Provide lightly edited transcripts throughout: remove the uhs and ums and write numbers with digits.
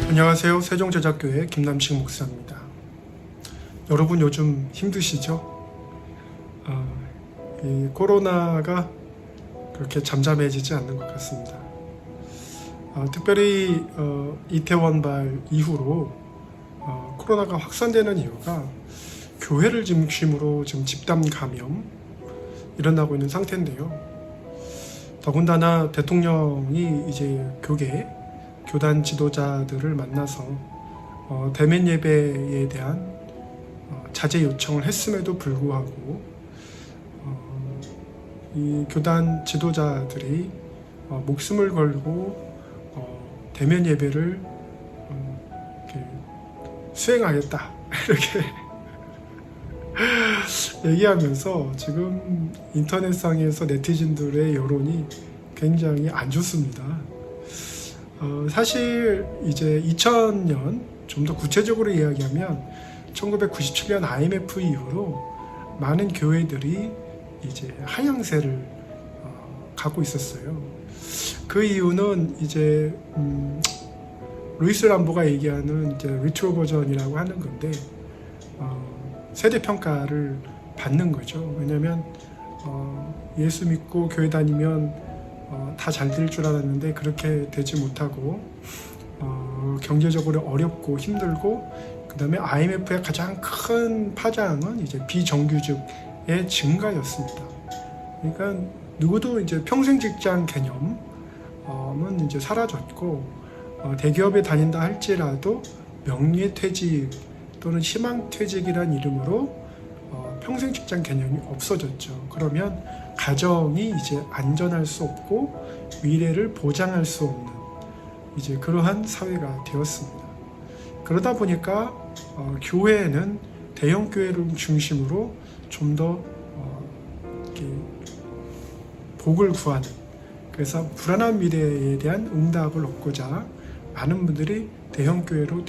안녕하세요. 세종제자교회 김남식 목사입니다. 여러분 요즘 힘드시죠? 이 코로나가 그렇게 잠잠해지지 않는 것 같습니다. 특별히 이태원발 이후로 코로나가 확산되는 이유가 교회를 중심으로 지금 집단 감염 일어나고 있는 상태인데요. 더군다나 대통령이 이제 교단 지도자들을 만나서 대면 예배에 대한 자제 요청을 했음에도 불구하고 이 교단 지도자들이 목숨을 걸고 대면 예배를 이렇게 수행하겠다 이렇게 얘기하면서 지금 인터넷상에서 네티즌들의 여론이 굉장히 안 좋습니다. 사실 이제 2000년 좀 더 구체적으로 이야기하면 1997년 IMF 이후로 많은 교회들이 이제 하향세를 갖고 있었어요. 그 이유는 이제 루이스 람보가 얘기하는 이제 리트로 버전이라고 하는 건데 세대 평가를 받는 거죠. 왜냐하면 예수 믿고 교회 다니면 다 잘 될 줄 알았는데 그렇게 되지 못하고 경제적으로 어렵고 힘들고, 그 다음에 IMF의 가장 큰 파장은 이제 비정규직의 증가였습니다. 그러니까 누구도 이제 평생 직장 개념은 이제 사라졌고, 대기업에 다닌다 할지라도 명예퇴직 또는 희망퇴직이란 이름으로 평생 직장 개념이 없어졌죠. 그러면 가정이 이제 안전할 수 없고 미래를 보장할 수 없는 이제 그러한 사회가 되었습니다. 그러다 보니까 교회는 대형 교회를 중심으로 좀 더 복을 구하는, 그래서 불안한 미래에 대한 응답을 얻고자 많은 분들이 대형 교회로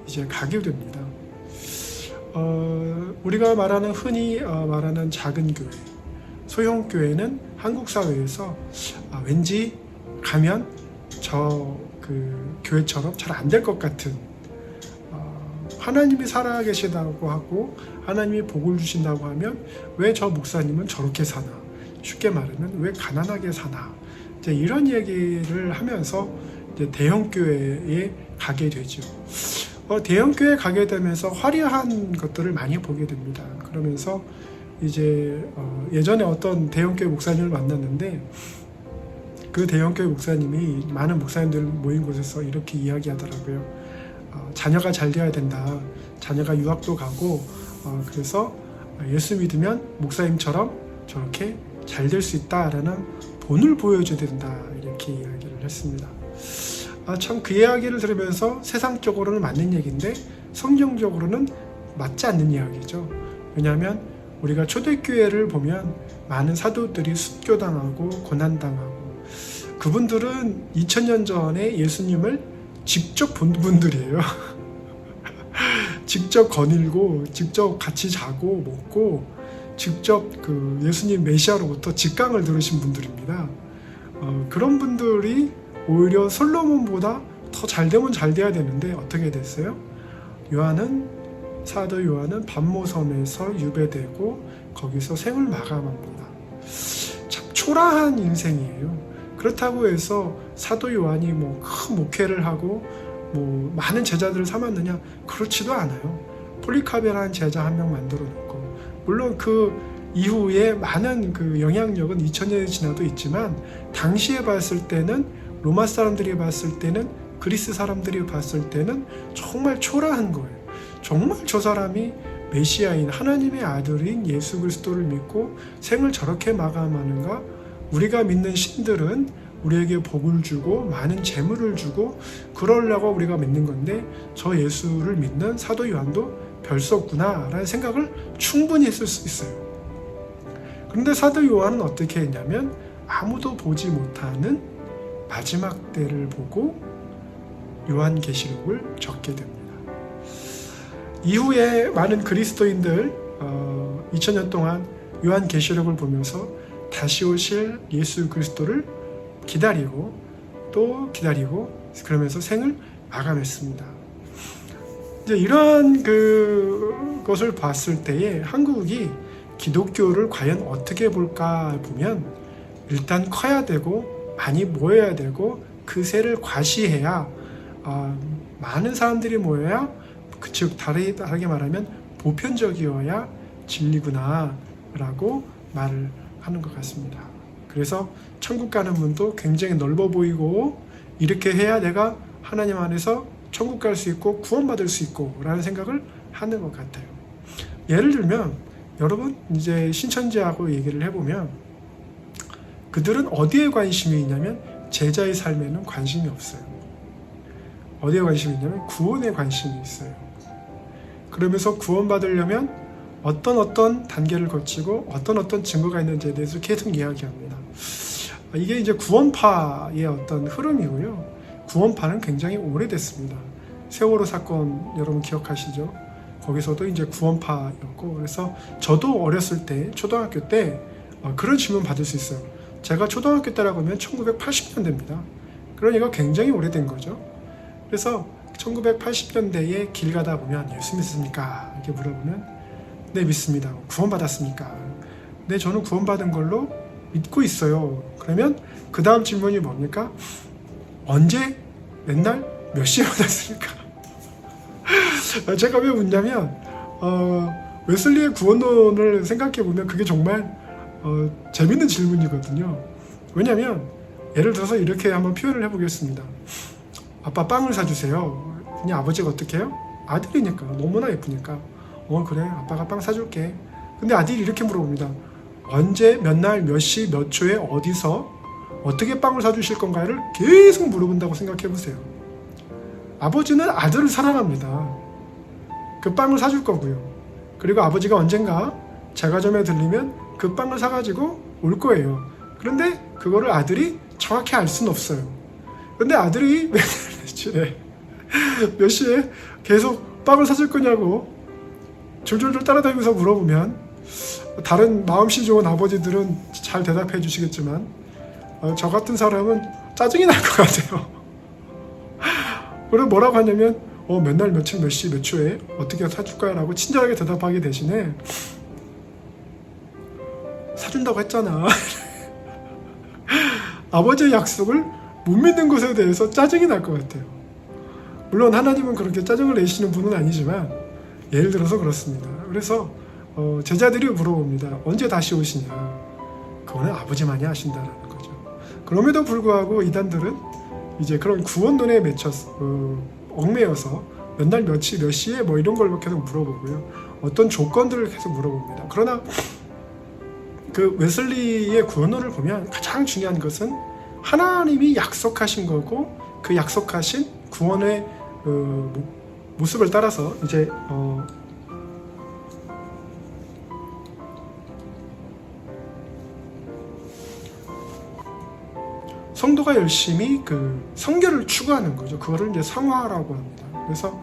이제 가게 됩니다. 우리가 말하는 흔히 말하는 작은 교회, 소형 교회는 한국 사회에서 왠지 가면 교회처럼 잘 안 될 것 같은, 하나님이 살아계시다고 하고 하나님이 복을 주신다고 하면 왜 저 목사님은 저렇게 사나, 쉽게 말하면 왜 가난하게 사나, 이제 이런 얘기를 하면서 이제 대형 교회에 가게 되죠. 대형 교회에 가게 되면서 화려한 것들을 많이 보게 됩니다. 그러면서 이제 예전에 어떤 대형 교회 목사님을 만났는데, 그 대형 교회 목사님이 많은 목사님들 모인 곳에서 이렇게 이야기하더라고요. 자녀가 잘 되어야 된다. 자녀가 유학도 가고 그래서 예수 믿으면 목사님처럼 저렇게 잘 될 수 있다라는 본을 보여줘야 된다, 이렇게 이야기를 했습니다. 참 그 이야기를 들으면서 세상적으로는 맞는 얘기인데 성경적으로는 맞지 않는 이야기죠. 왜냐하면 우리가 초대교회를 보면 많은 사도들이 순교당하고 고난당하고, 그분들은 2000년 전에 예수님을 직접 본 분들이에요. 직접 거닐고 직접 같이 자고 먹고 직접 그 예수님 메시아로부터 직강을 들으신 분들입니다. 그런 분들이 오히려 솔로몬보다 더 잘 되면 잘 돼야 되는데 어떻게 됐어요? 사도 요한은 반모섬에서 유배되고 거기서 생을 마감합니다. 참 초라한 인생이에요. 그렇다고 해서 사도 요한이 뭐 큰 목회를 하고 뭐 많은 제자들을 삼았느냐? 그렇지도 않아요. 폴리카베라는 제자 한 명 만들어 놓고, 물론 그 이후에 많은 그 영향력은 2000년이 지나도 있지만, 당시에 봤을 때는, 로마 사람들이 봤을 때는, 그리스 사람들이 봤을 때는 정말 초라한 거예요. 정말 저 사람이 메시아인 하나님의 아들인 예수 그리스도를 믿고 생을 저렇게 마감하는가? 우리가 믿는 신들은 우리에게 복을 주고 많은 재물을 주고 그러려고 우리가 믿는 건데, 저 예수를 믿는 사도 요한도 별 수 없구나 라는 생각을 충분히 했을 수 있어요. 그런데 사도 요한은 어떻게 했냐면 아무도 보지 못하는 마지막 때를 보고 요한계시록을 적게 됩니다. 이후에 많은 그리스도인들 2000년 동안 요한계시록을 보면서 다시 오실 예수 그리스도를 기다리고 또 기다리고, 그러면서 생을 마감했습니다. 이제 이런 것을 봤을 때에 한국이 기독교를 과연 어떻게 볼까 보면 일단 커야 되고 많이 모여야 되고 그 세를 과시해야 많은 사람들이 모여야 즉 다르게 말하면 보편적이어야 진리구나 라고 말을 하는 것 같습니다. 그래서 천국 가는 문도 굉장히 넓어 보이고 이렇게 해야 내가 하나님 안에서 천국 갈 수 있고 구원받을 수 있고 라는 생각을 하는 것 같아요. 예를 들면 여러분 이제 신천지하고 얘기를 해보면 그들은 어디에 관심이 있냐면 제자의 삶에는 관심이 없어요. 어디에 관심이 있냐면 구원에 관심이 있어요. 그러면서 구원받으려면 어떤 단계를 거치고 어떤 증거가 있는지에 대해서 계속 이야기합니다. 이게 이제 구원파의 어떤 흐름이고요. 구원파는 굉장히 오래됐습니다. 세월호 사건 여러분 기억하시죠? 거기서도 이제 구원파였고, 그래서 저도 어렸을 때 초등학교 때 그런 질문 받을 수 있어요. 제가 초등학교 때라고 하면 1980년대입니다. 그러니까 굉장히 오래된 거죠. 그래서 1980년대에 길 가다 보면 예수 믿습니까? 이렇게 물어보면 네 믿습니다. 구원받았습니까? 네 저는 구원받은 걸로 믿고 있어요. 그러면 그 다음 질문이 뭡니까? 언제 맨날 몇 시에 받았습니까? 제가 왜 웃냐면 웨슬리의 구원론을 생각해보면 그게 정말 재밌는 질문이거든요. 왜냐면 예를 들어서 이렇게 한번 표현을 해보겠습니다. 아빠 빵을 사주세요. 그냥 아버지가 어떻게 해요? 아들이니까 너무나 예쁘니까 그래 아빠가 빵 사줄게. 근데 아들이 이렇게 물어봅니다. 언제 몇 날 몇 시 몇 초에 어디서 어떻게 빵을 사주실 건가를 계속 물어본다고 생각해보세요. 아버지는 아들을 사랑합니다. 그 빵을 사줄 거고요. 그리고 아버지가 언젠가 제과점에 들리면 그 빵을 사가지고 올 거예요. 그런데 그거를 아들이 정확히 알 수는 없어요. 그런데 아들이 몇 시에 계속 빵을 사줄 거냐고 줄줄줄 따라다니면서 물어보면 다른 마음씨 좋은 아버지들은 잘 대답해 주시겠지만 저 같은 사람은 짜증이 날 것 같아요. 그리고 뭐라고 하냐면 맨날 며칠 몇 시 몇 초에 어떻게 사줄까요? 라고 친절하게 대답하기 대신에 사준다고 했잖아. 아버지의 약속을 못 믿는 것에 대해서 짜증이 날 것 같아요. 물론 하나님은 그렇게 짜증을 내시는 분은 아니지만 예를 들어서 그렇습니다. 그래서 제자들이 물어봅니다. 언제 다시 오시냐? 그거는 아버지만이 아신다라는 거죠. 그럼에도 불구하고 이단들은 이제 그런 구원론에 얽매여서 몇 날 며칠 몇 시에 뭐 이런 걸 계속 물어보고요. 어떤 조건들을 계속 물어봅니다. 그러나 그 웨슬리의 구원론을 보면 가장 중요한 것은 하나님이 약속하신 거고 그 약속하신 구원의 모습을 따라서 이제 성도가 열심히 그 성결을 추구하는 거죠. 그거를 이제 성화라고 합니다. 그래서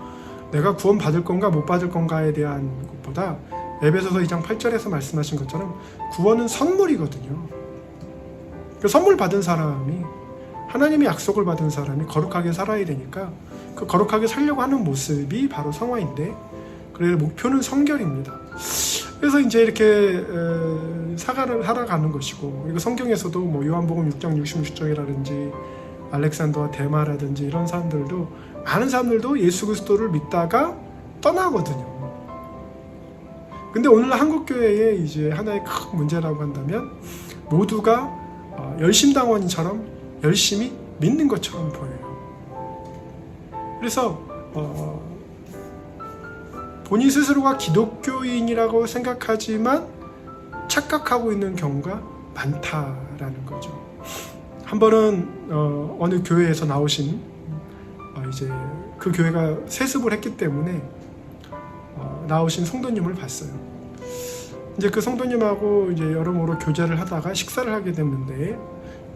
내가 구원 받을 건가 못 받을 건가에 대한 것보다 에베소서 2장 8절에서 말씀하신 것처럼 구원은 선물이거든요. 그 선물 받은 사람이 하나님의 약속을 받은 사람이 거룩하게 살아야 되니까 그 거룩하게 살려고 하는 모습이 바로 성화인데 그래서 목표는 성결입니다. 그래서 이제 이렇게 사과를 하러 가는 것이고 그리고 성경에서도 뭐 요한복음 6장 66절이라든지 알렉산더와 데마라든지 이런 사람들도 많은 사람들도 예수 그리스도를 믿다가 떠나거든요. 근데 오늘 한국교회의 이제 하나의 큰 문제라고 한다면 모두가 열심당원처럼 열심히 믿는 것처럼 보여요. 그래서 본인 스스로가 기독교인이라고 생각하지만 착각하고 있는 경우가 많다라는 거죠. 한 번은 어느 교회에서 나오신 이제 그 교회가 세습을 했기 때문에 나오신 성도님을 봤어요. 이제 그 성도님하고 이제 여러모로 교제를 하다가 식사를 하게 됐는데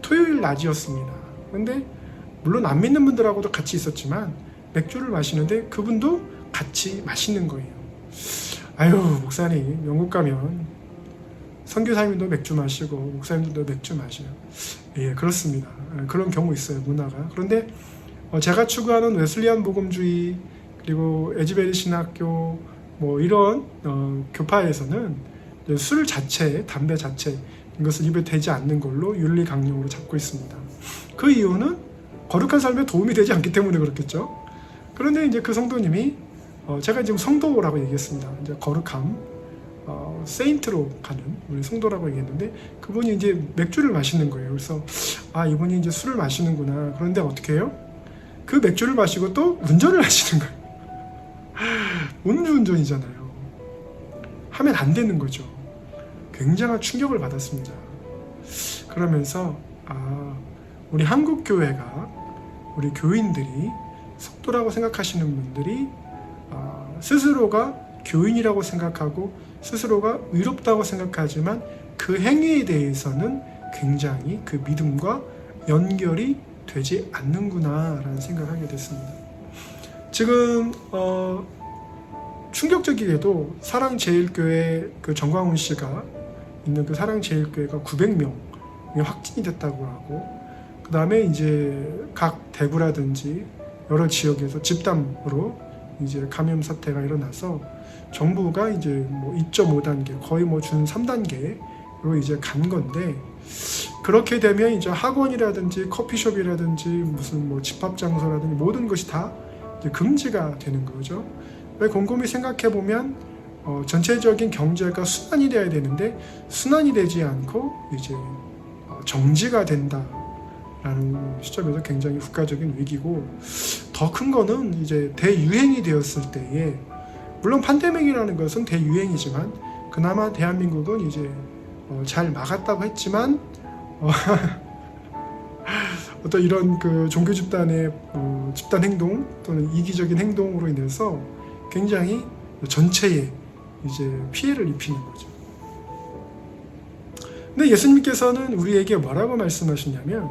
토요일 낮이었습니다. 근데 물론 안 믿는 분들하고도 같이 있었지만 맥주를 마시는데 그분도 같이 마시는 거예요. 아유 목사님 영국 가면 선교사님도 맥주 마시고 목사님들도 맥주 마셔요. 예 그렇습니다. 그런 경우 있어요 문화가. 그런데 제가 추구하는 웨슬리안 복음주의 그리고 에즈베리 신학교 뭐 이런 교파에서는 술 자체, 담배 자체 이것을 입에 대지 않는 걸로 윤리 강령으로 잡고 있습니다. 그 이유는 거룩한 삶에 도움이 되지 않기 때문에 그렇겠죠. 그런데 이제 그 성도님이 제가 지금 성도라고 얘기했습니다. 이제 거룩함, 세인트로 가는 우리 성도라고 얘기했는데 그분이 이제 맥주를 마시는 거예요. 그래서 이분이 이제 술을 마시는구나. 그런데 어떻게 해요? 그 맥주를 마시고 또 운전을 하시는 거예요. 음주운전이잖아요. 하면 안 되는 거죠. 굉장한 충격을 받았습니다. 그러면서 우리 한국 교회가 우리 교인들이 성도라고 생각하시는 분들이 스스로가 교인이라고 생각하고 스스로가 의롭다고 생각하지만 그 행위에 대해서는 굉장히 그 믿음과 연결이 되지 않는구나 라는 생각을 하게 됐습니다. 지금 충격적이게도 사랑제일교회 그 정광훈 씨가 있는 그 사랑제일교회가 900명이 확진이 됐다고 하고 그 다음에 이제 각 대구라든지 여러 지역에서 집단으로 이제 감염 사태가 일어나서 정부가 이제 뭐 2.5단계 거의 뭐 준 3단계로 이제 간 건데 그렇게 되면 이제 학원이라든지 커피숍이라든지 무슨 뭐 집합장소라든지 모든 것이 다 이제 금지가 되는 거죠. 왜 곰곰이 생각해 보면 전체적인 경제가 순환이 돼야 되는데 순환이 되지 않고 이제 정지가 된다라는 시점에서 굉장히 국가적인 위기고 더 큰 거는 이제 대유행이 되었을 때에 물론 팬데믹이라는 것은 대유행이지만 그나마 대한민국은 이제 잘 막았다고 했지만 어떤 이런 그 종교 집단의 집단 행동 또는 이기적인 행동으로 인해서 굉장히 전체에 이제 피해를 입히는 거죠. 근데 예수님께서는 우리에게 뭐라고 말씀하시냐면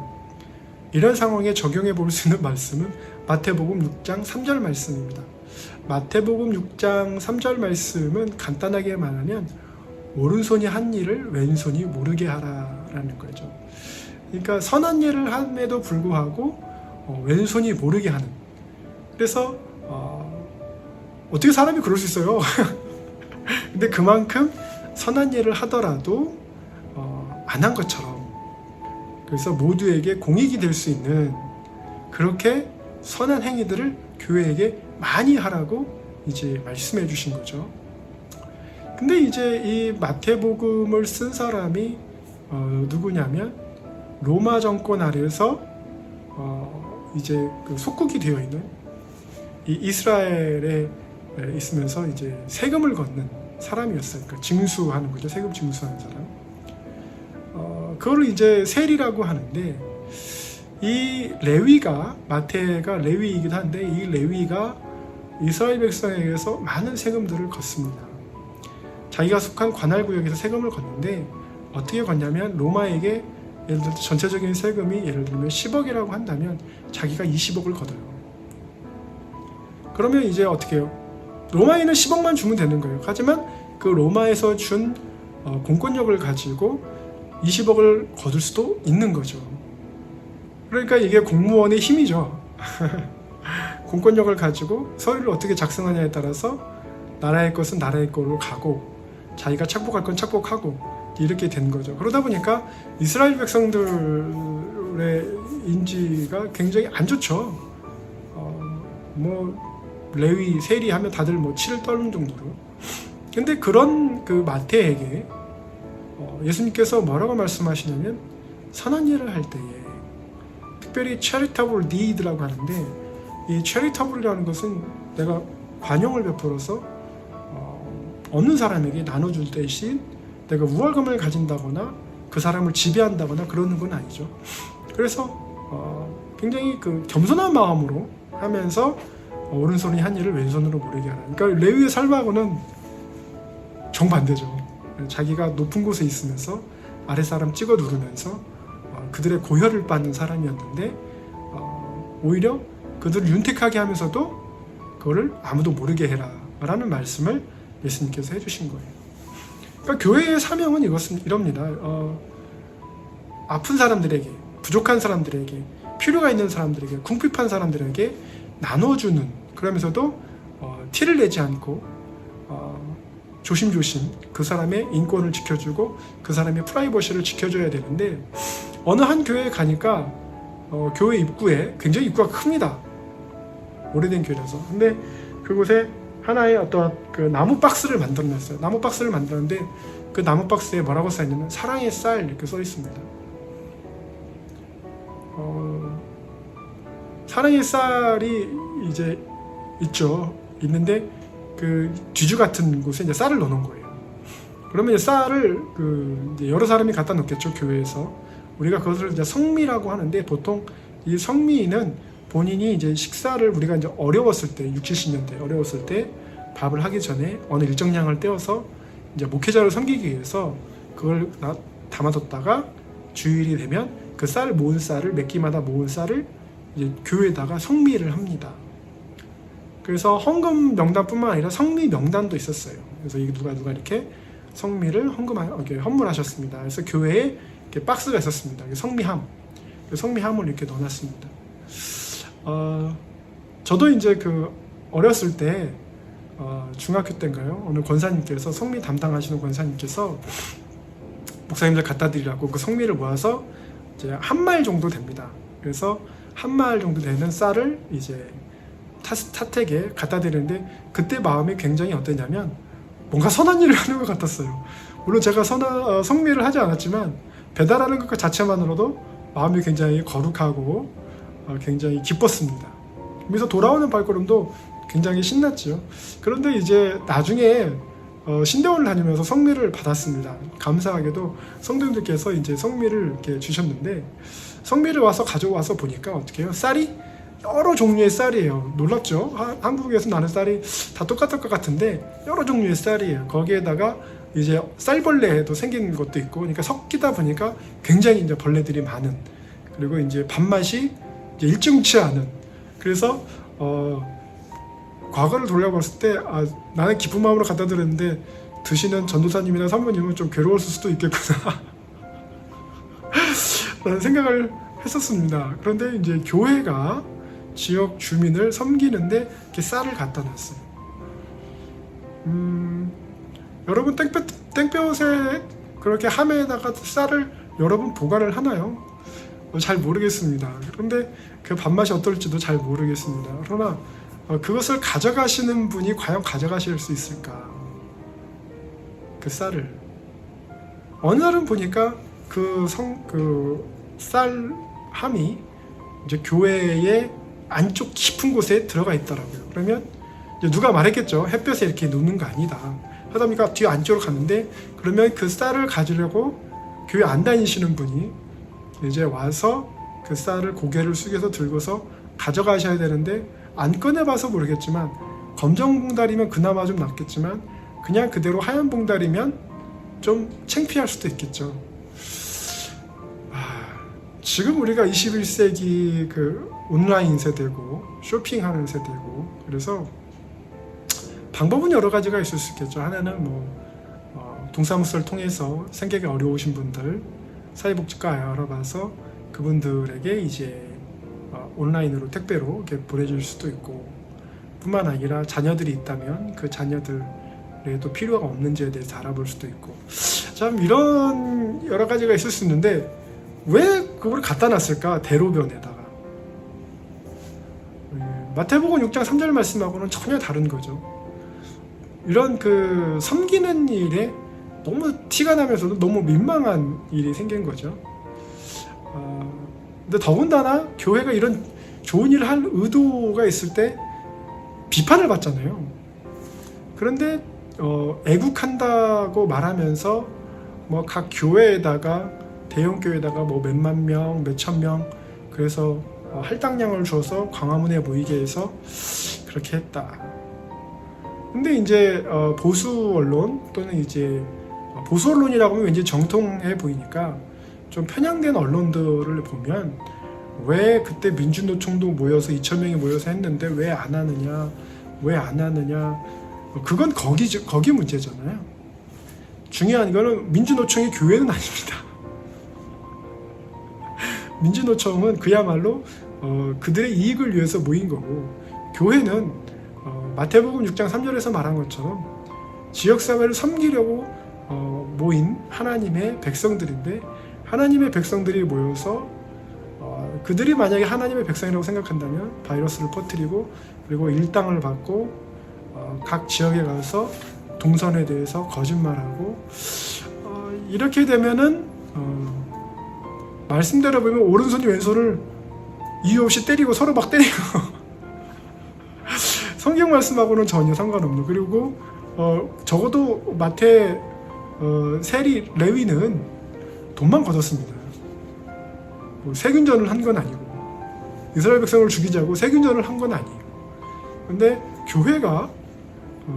이런 상황에 적용해 볼 수 있는 말씀은 마태복음 6장 3절 말씀입니다. 마태복음 6장 3절 말씀은 간단하게 말하면 오른손이 한 일을 왼손이 모르게 하라라는 거죠. 그러니까 선한 일을 함에도 불구하고 왼손이 모르게 하는. 그래서 어떻게 사람이 그럴 수 있어요? 근데 그만큼 선한 일을 하더라도 안 한 것처럼 그래서 모두에게 공익이 될 수 있는 그렇게 선한 행위들을 교회에게 많이 하라고 이제 말씀해 주신 거죠. 근데 이제 이 마태복음을 쓴 사람이 누구냐면 로마 정권 아래에서 이제 그 속국이 되어 있는 이 이스라엘에 있으면서 이제 세금을 걷는 사람이었어요. 그러니까 징수하는 거죠. 세금 징수하는 사람. 그걸 이제 세리라고 하는데 이 레위가 마태가 레위이기도 한데 이 레위가 이스라엘 백성에게서 많은 세금들을 걷습니다. 자기가 속한 관할구역에서 세금을 걷는데 어떻게 걷냐면 로마에게 예를 들어 전체적인 세금이 예를 들면 10억이라고 한다면 자기가 20억을 걷어요. 그러면 이제 어떻게 해요? 로마에는 10억만 주면 되는 거예요. 하지만 그 로마에서 준 공권력을 가지고 20억을 거둘 수도 있는 거죠. 그러니까 이게 공무원의 힘이죠. 공권력을 가지고 서류를 어떻게 작성하냐에 따라서 나라의 것은 나라의 걸로 가고 자기가 착복할 건 착복하고 이렇게 된 거죠. 그러다 보니까 이스라엘 백성들의 인지가 굉장히 안 좋죠. 뭐 레위, 세리 하면 다들 뭐 치를 떨는 정도로. 근데 그런 그 마태에게 예수님께서 뭐라고 말씀하시냐면 선한 일을 할 때에 특별히 charitable deed라고 하는데 이 charitable이라는 것은 내가 관용을 베풀어서 없는 사람에게 나눠줄 대신 내가 우월감을 가진다거나 그 사람을 지배한다거나 그러는 건 아니죠. 그래서 굉장히 그 겸손한 마음으로 하면서 오른손이 한 일을 왼손으로 모르게 하라. 그러니까 레위의 삶하고는 정반대죠. 자기가 높은 곳에 있으면서 아랫사람 찍어 누르면서 그들의 고혈을 받는 사람이었는데 오히려 그들을 윤택하게 하면서도 그거를 아무도 모르게 해라 라는 말씀을 예수님께서 해주신 거예요. 그러니까 교회의 사명은 이럽니다. 아픈 사람들에게, 부족한 사람들에게, 필요가 있는 사람들에게, 궁핍한 사람들에게 나눠주는, 그러면서도 티를 내지 않고 조심조심 그 사람의 인권을 지켜주고 그 사람의 프라이버시를 지켜줘야 되는데, 어느 한 교회에 가니까 교회 입구에 굉장히 입구가 큽니다. 오래된 교회라서. 근데 그곳에 하나의 어떤 그 나무 박스를 만들어놨어요. 나무 박스를 만들었는데 그 나무 박스에 뭐라고 써있냐면 사랑의 쌀 이렇게 써 있습니다. 사랑의 쌀이 이제 있는데 그 뒤주 같은 곳에 이제 쌀을 넣어놓은 거예요. 그러면 이제 쌀을 이제 여러 사람이 갖다 놓겠죠, 교회에서. 우리가 그것을 이제 성미라고 하는데, 보통 이 성미는 본인이 이제 식사를, 우리가 이제 어려웠을 때, 60, 70년대 어려웠을 때 밥을 하기 전에 어느 일정량을 떼어서 이제 목회자를 섬기기 위해서 그걸 담아뒀다가 주일이 되면 그 모은 쌀을, 몇 끼마다 모은 쌀을 이제 교회에다가 성미를 합니다. 그래서 헌금 명단뿐만 아니라 성미 명단도 있었어요. 그래서 누가 이렇게 성미를 헌물하셨습니다. 그래서 교회에 이렇게 박스가 있었습니다. 성미함, 성미함을 이렇게 넣어놨습니다. 저도 이제 어렸을 때 중학교 때인가요? 어느 권사님께서, 성미 담당하시는 권사님께서 목사님들 갖다 드리라고 그 성미를 모아서 이제 한 말 정도 됩니다. 그래서 한 말 정도 되는 쌀을 이제 타택에 갖다 드리는데, 그때 마음이 굉장히 어땠냐면 뭔가 선한 일을 하는 것 같았어요. 물론 제가 성미를 하지 않았지만 배달하는 것 자체만으로도 마음이 굉장히 거룩하고 굉장히 기뻤습니다. 그래서 돌아오는 발걸음도 굉장히 신났죠. 그런데 이제 나중에 신대원을 다니면서 성미를 받았습니다. 감사하게도 성도님들께서 이제 성미를 이렇게 주셨는데, 성미를 가져와서 보니까 어떻게 해요? 쌀이 여러 종류의 쌀이에요. 놀랍죠? 한국에서 나는 쌀이 다 똑같을 것 같은데 여러 종류의 쌀이에요. 거기에다가 이제 쌀벌레도 생긴 것도 있고, 그러니까 섞이다 보니까 굉장히 이제 벌레들이 많은, 그리고 이제 밥맛이 이제 일정치 않은. 그래서 과거를 돌려봤을 때 나는 기쁜 마음으로 갖다 드렸는데 드시는 전도사님이나 사모님은 좀 괴로웠을 수도 있겠구나 라는 생각을 했었습니다. 그런데 이제 교회가 지역 주민을 섬기는데 이렇게 쌀을 갖다 놨어요. 여러분 땡볕에 그렇게 함에다가 쌀을 여러분 보관을 하나요? 잘 모르겠습니다. 그런데 그 밥맛이 어떨지도 잘 모르겠습니다. 그러나 그것을 가져가시는 분이 과연 가져가실 수 있을까? 그 쌀을. 어느 날은 보니까 그 쌀함이 이제 교회의 안쪽 깊은 곳에 들어가 있더라고요. 그러면 이제 누가 말했겠죠. 햇볕에 이렇게 놓는 거 아니다. 하다 보니까 뒤에 안쪽으로 갔는데, 그러면 그 쌀을 가지려고 교회 안 다니시는 분이 이제 와서 그 쌀을 고개를 숙여서 들고서 가져가셔야 되는데, 안 꺼내봐서 모르겠지만 검정 봉다리면 그나마 좀 낫겠지만 그냥 그대로 하얀 봉다리면 좀 창피할 수도 있겠죠. 지금 우리가 21세기 온라인 세대고 쇼핑하는 세대고, 그래서 방법은 여러 가지가 있을 수 있겠죠. 하나는 동사무소를 통해서 생계가 어려우신 분들 사회복지과에 알아봐서 그분들에게 이제 온라인으로 택배로 이렇게 보내줄 수도 있고, 뿐만 아니라 자녀들이 있다면 그 자녀들에도 필요가 없는지에 대해서 알아볼 수도 있고, 참 이런 여러 가지가 있을 수 있는데 왜 그걸 갖다 놨을까? 대로변에다가. 마태복음 6장 3절 말씀하고는 전혀 다른 거죠. 이런 섬기는 일에 너무 티가 나면서도 너무 민망한 일이 생긴 거죠. 근데 더군다나 교회가 이런 좋은 일을 할 의도가 있을 때 비판을 받잖아요. 그런데 애국한다고 말하면서 각 교회에다가, 대형 교회에다가 몇만 명, 몇천 명, 그래서 할당량을 줘서 광화문에 모이게 해서 그렇게 했다. 근데 이제 보수 언론 또는 이제 보수 언론이라고 하면 왠지 정통해 보이니까 좀 편향된 언론들을 보면 왜 그때 민주노총도 모여서 2,000명이 모여서 했는데 왜 안 하느냐, 그건 거기 문제잖아요. 중요한 거는 민주노총이 교회는 아닙니다. 민주노총은 그야말로 그들의 이익을 위해서 모인 거고, 교회는 마태복음 6장 3절에서 말한 것처럼 지역사회를 섬기려고 모인 하나님의 백성들인데, 하나님의 백성들이 모여서 그들이 만약에 하나님의 백성이라고 생각한다면 바이러스를 퍼뜨리고, 그리고 일당을 받고 각 지역에 가서 동선에 대해서 거짓말하고, 이렇게 되면은 말씀대로 보면 오른손이 왼손을 이유 없이 때리고 서로 막 때리고 성경 말씀하고는 전혀 상관없는, 그리고 적어도 마태, 세리, 레위는 돈만 걷었습니다. 뭐 세균전을 한 건 아니고, 이스라엘 백성을 죽이자고 세균전을 한 건 아니에요. 근데 교회가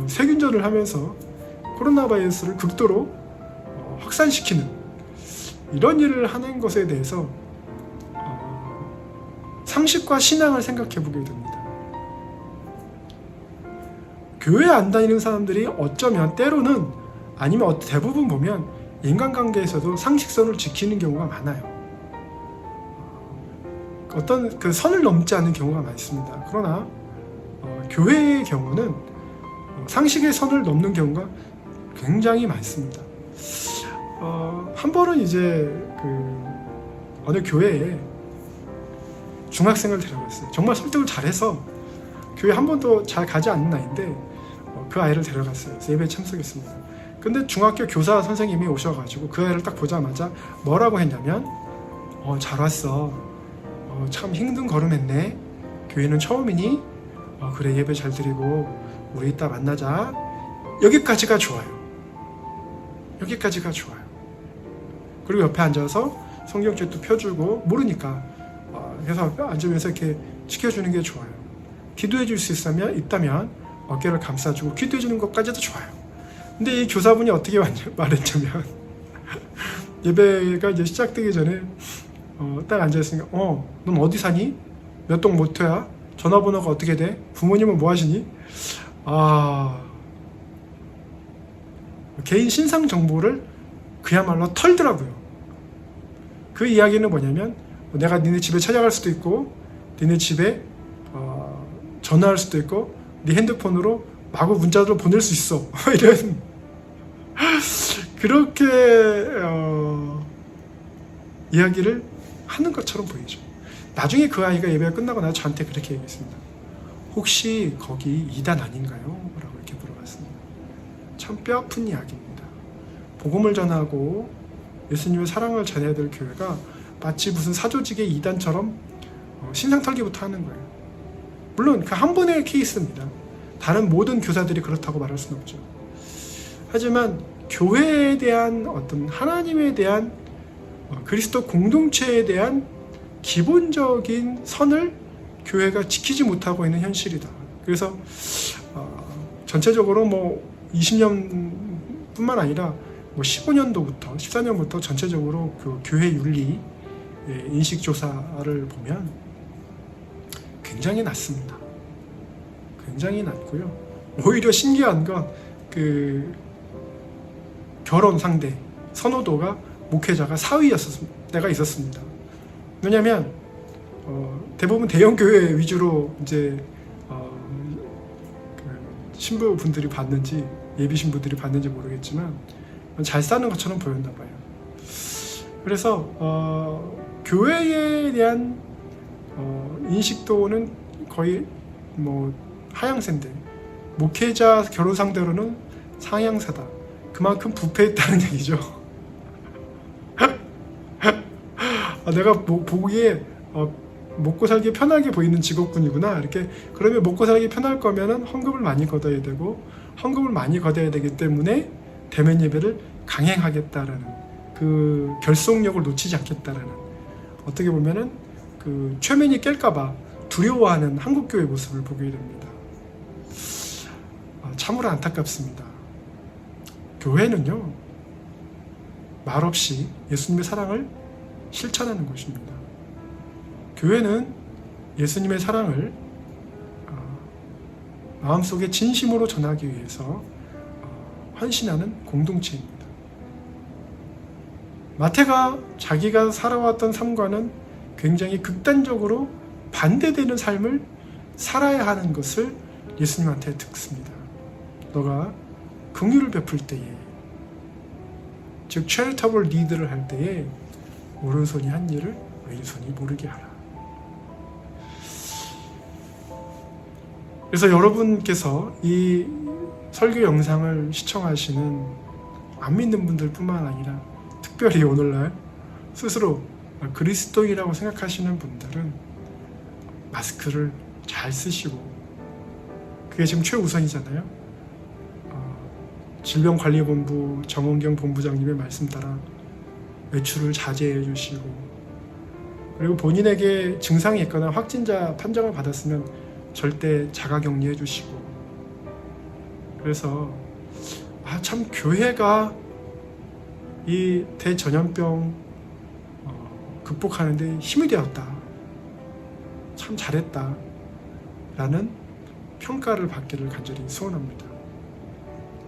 세균전을 하면서 코로나 바이러스를 극도로 확산시키는 이런 일을 하는 것에 대해서 상식과 신앙을 생각해 보게 됩니다. 교회 안 다니는 사람들이 어쩌면 때로는, 아니면 대부분 보면 인간관계에서도 상식선을 지키는 경우가 많아요. 어떤 그 선을 넘지 않는 경우가 많습니다. 그러나 교회의 경우는 상식의 선을 넘는 경우가 굉장히 많습니다. 한 번은 이제 어느 교회에 중학생을 데려갔어요. 정말 설득을 잘해서 교회 한 번도 잘 가지 않는 아이인데 그 아이를 데려갔어요. 그래서 예배에 참석했습니다. 근데 중학교 교사 선생님이 오셔가지고 그 아이를 딱 보자마자 뭐라고 했냐면, 잘 왔어. 참 힘든 걸음했네. 교회는 처음이니? 그래, 예배 잘 드리고 우리 이따 만나자. 여기까지가 좋아요. 여기까지가 좋아요. 그리고 옆에 앉아서 성경책도 펴주고, 모르니까 그래서 앉으면서 이렇게 지켜주는 게 좋아요. 기도해 줄 수 있다면 어깨를 감싸주고 기도해 주는 것까지도 좋아요. 근데 이 교사분이 어떻게 말했냐면 예배가 이제 시작되기 전에 딱 앉아있으니까, 넌 어디 사니? 몇 동 몇 호야? 전화번호가 어떻게 돼? 부모님은 뭐 하시니? 개인 신상 정보를 그야말로 털더라고요. 그 이야기는 뭐냐면, 내가 니네 집에 찾아갈 수도 있고, 니네 집에 전화할 수도 있고, 네 핸드폰으로 마구 문자를 보낼 수 있어. 이런 그렇게 이야기를 하는 것처럼 보이죠. 나중에 그 아이가 예배가 끝나고 나서 저한테 그렇게 얘기했습니다. 혹시 거기 이단 아닌가요? 라고 이렇게 물어봤습니다. 참 뼈아픈 이야기입니다. 복음을 전하고 예수님의 사랑을 전해야 될 교회가 마치 무슨 사조직의 이단처럼 신상 털기부터 하는 거예요. 물론 그 한 번의 케이스입니다. 다른 모든 교사들이 그렇다고 말할 수는 없죠. 하지만 교회에 대한 어떤 하나님에 대한 그리스도 공동체에 대한 기본적인 선을 교회가 지키지 못하고 있는 현실이다. 그래서 전체적으로 20년뿐만 아니라 15년도부터 14년부터 전체적으로 그 교회 윤리 인식 조사를 보면 굉장히 낮습니다. 굉장히 낮고요. 오히려 신기한 건 그 결혼 상대 선호도가 목회자가 4위였을 때가 있었습니다. 왜냐하면 대부분 대형 교회 위주로 이제 신부분들이 받는지 예비 신부들이 받는지 모르겠지만 잘 사는 것처럼 보였나 봐요. 그래서 교회에 대한 인식도는 거의 하향세인데, 목회자 결혼 상대로는 상향세다. 그만큼 부패했다는 얘기죠. 내가 보기에 먹고 살기 편하게 보이는 직업군이구나. 이렇게 그러면 먹고 살기 편할 거면은 헌금을 많이 걷어야 되고, 헌금을 많이 걷어야 되기 때문에 대면 예배를 강행하겠다라는 그 결속력을 놓치지 않겠다라는, 어떻게 보면은 그 최면이 깰까봐 두려워하는 한국교회 모습을 보게 됩니다. 참으로 안타깝습니다. 교회는요, 말없이 예수님의 사랑을 실천하는 것입니다. 교회는 예수님의 사랑을 마음속에 진심으로 전하기 위해서 헌신하는 공동체입니다. 마태가 자기가 살아왔던 삶과는 굉장히 극단적으로 반대되는 삶을 살아야 하는 것을 예수님한테 듣습니다. 너가 긍휼을 베풀 때에, 즉 charitable deed를 할 때에 오른손이 한 일을 왼손이 모르게 하라. 그래서 여러분께서 이 설교 영상을 시청하시는 안 믿는 분들 뿐만 아니라 특별히 오늘날 스스로 그리스도인이라고 생각하시는 분들은 마스크를 잘 쓰시고, 그게 지금 최우선이잖아요. 질병관리본부 정은경 본부장님의 말씀 따라 외출을 자제해 주시고, 그리고 본인에게 증상이 있거나 확진자 판정을 받았으면 절대 자가격리해 주시고, 그래서 참 교회가 이 대전염병 극복하는 데 힘이 되었다, 참 잘했다 라는 평가를 받기를 간절히 소원합니다.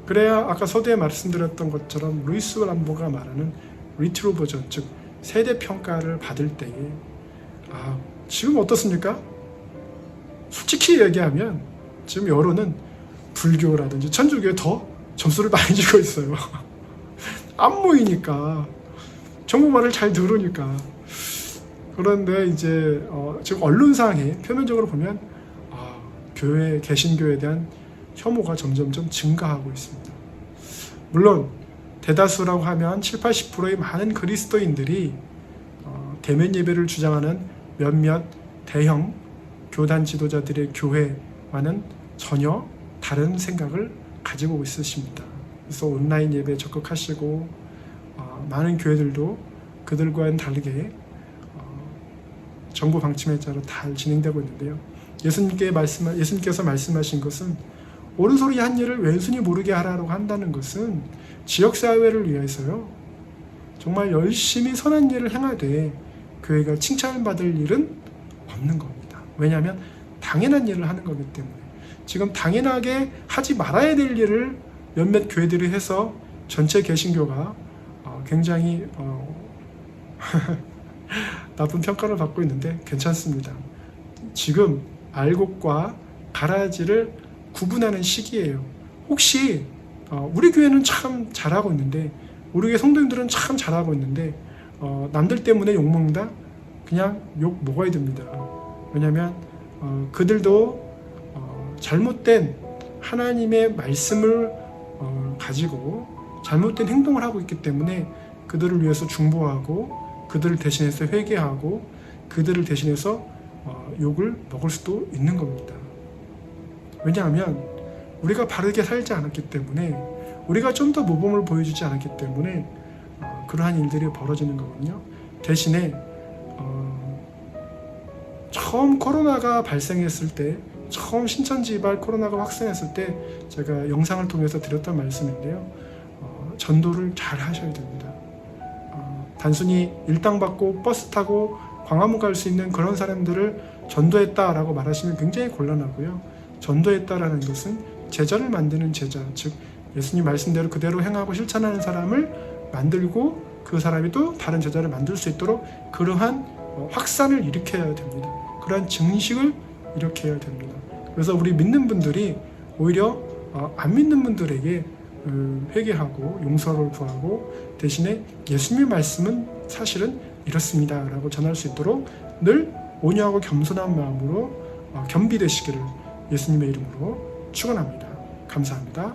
그래야 아까 서두에 말씀드렸던 것처럼 루이스 람보가 말하는 리트로 버전, 즉 세대 평가를 받을 때에 지금 어떻습니까? 솔직히 얘기하면 지금 여론은 불교라든지 천주교에 더 점수를 많이 주고 있어요. 안 모이니까, 정보말을 잘 들으니까. 그런데 이제 지금 언론상에 표면적으로 보면 교회, 개신교에 대한 혐오가 점점점 증가하고 있습니다. 물론 대다수라고 하면 70-80%의 많은 그리스도인들이 대면 예배를 주장하는 몇몇 대형 교단 지도자들의 교회와는 전혀 다른 생각을 가지고 있으십니다. 그래서 온라인 예배에 적극하시고 많은 교회들도 그들과는 다르게 정부 방침에 따라 잘 진행되고 있는데요. 예수님께서 말씀하신 것은 오른손이 한 일을 왼손이 모르게 하라고 한다는 것은 지역사회를 위해서요, 정말 열심히 선한 일을 행하되 교회가 칭찬을 받을 일은 없는 겁니다. 왜냐하면 당연한 일을 하는 거기 때문에. 지금 당연하게 하지 말아야 될 일을 몇몇 교회들이 해서 전체 개신교가 굉장히 나쁜 평가를 받고 있는데 괜찮습니다. 지금 알곡과 가라지를 구분하는 시기예요. 혹시 우리 교회는 참 잘하고 있는데, 우리 교회 성도님들은 참 잘하고 있는데 남들 때문에 욕먹는다? 그냥 욕 먹어야 됩니다. 왜냐하면 그들도 잘못된 하나님의 말씀을 가지고 잘못된 행동을 하고 있기 때문에 그들을 위해서 중보하고 그들을 대신해서 회개하고 그들을 대신해서 욕을 먹을 수도 있는 겁니다. 왜냐하면 우리가 바르게 살지 않았기 때문에, 우리가 좀 더 모범을 보여주지 않았기 때문에 그러한 일들이 벌어지는 거거든요. 대신에 처음 코로나가 발생했을 때, 처음 신천지발 코로나가 확산했을 때 제가 영상을 통해서 드렸던 말씀인데요. 전도를 잘 하셔야 됩니다. 단순히 일당 받고 버스 타고 광화문 갈 수 있는 그런 사람들을 전도했다라고 말하시면 굉장히 곤란하고요. 전도했다라는 것은 제자를 만드는 제자, 즉 예수님 말씀대로 그대로 행하고 실천하는 사람을 만들고 그 사람이 또 다른 제자를 만들 수 있도록 그러한 확산을 일으켜야 됩니다. 그러한 증식을 일으켜야 됩니다. 그래서 우리 믿는 분들이 오히려 안 믿는 분들에게 회개하고 용서를 구하고 대신에 예수님의 말씀은 사실은 이렇습니다 라고 전할 수 있도록 늘 온유하고 겸손한 마음으로 겸비되시기를 예수님의 이름으로 축원합니다. 감사합니다.